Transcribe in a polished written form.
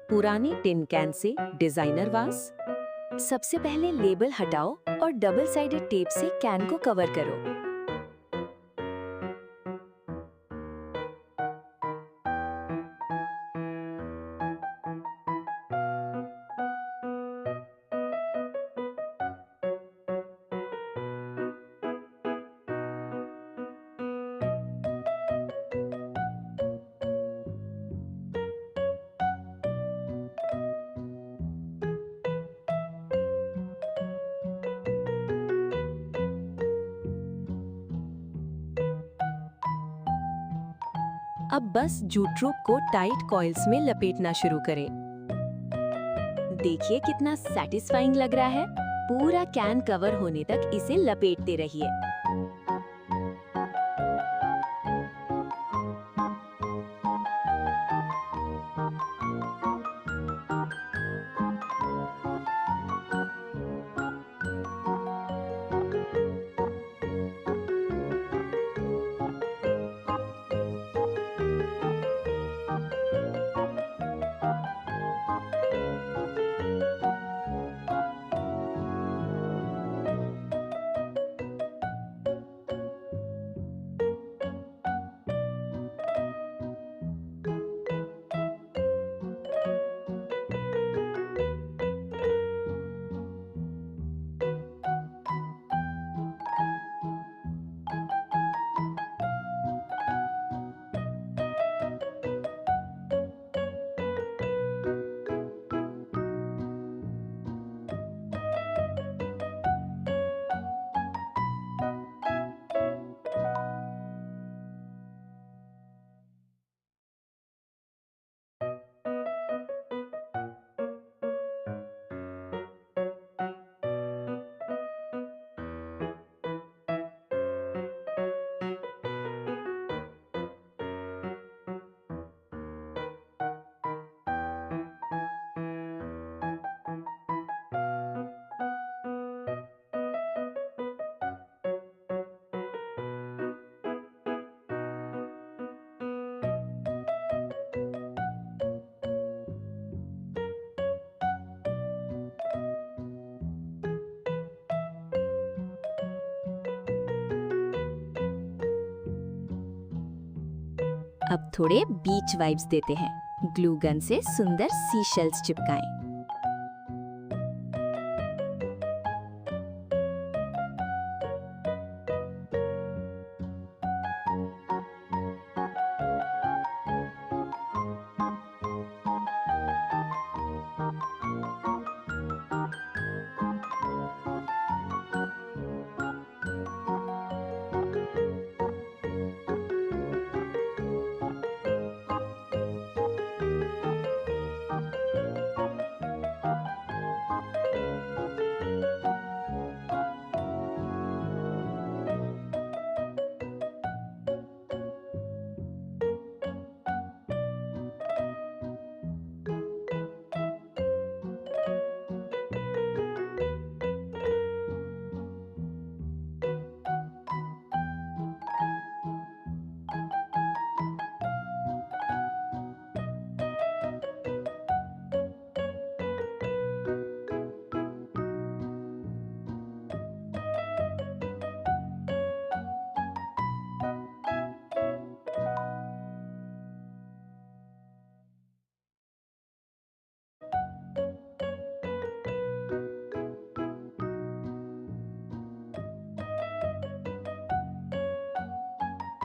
पुरानी tin can say designer वास। सबसे पहले लेबल हटाओ और डबल साइडेड टेप से कैन को कवर करो। अब बस जूट रोप को टाइट कॉइल्स में लपेटना शुरू करें। देखिए कितना सैटिस्फाइंग लग रहा है। पूरा कैन कवर होने तक इसे लपेटते रहिए। अब थोड़े बीच वाइब्स देते हैं। ग्लू गन से सुंदर सी शेल्स चिपकाएं।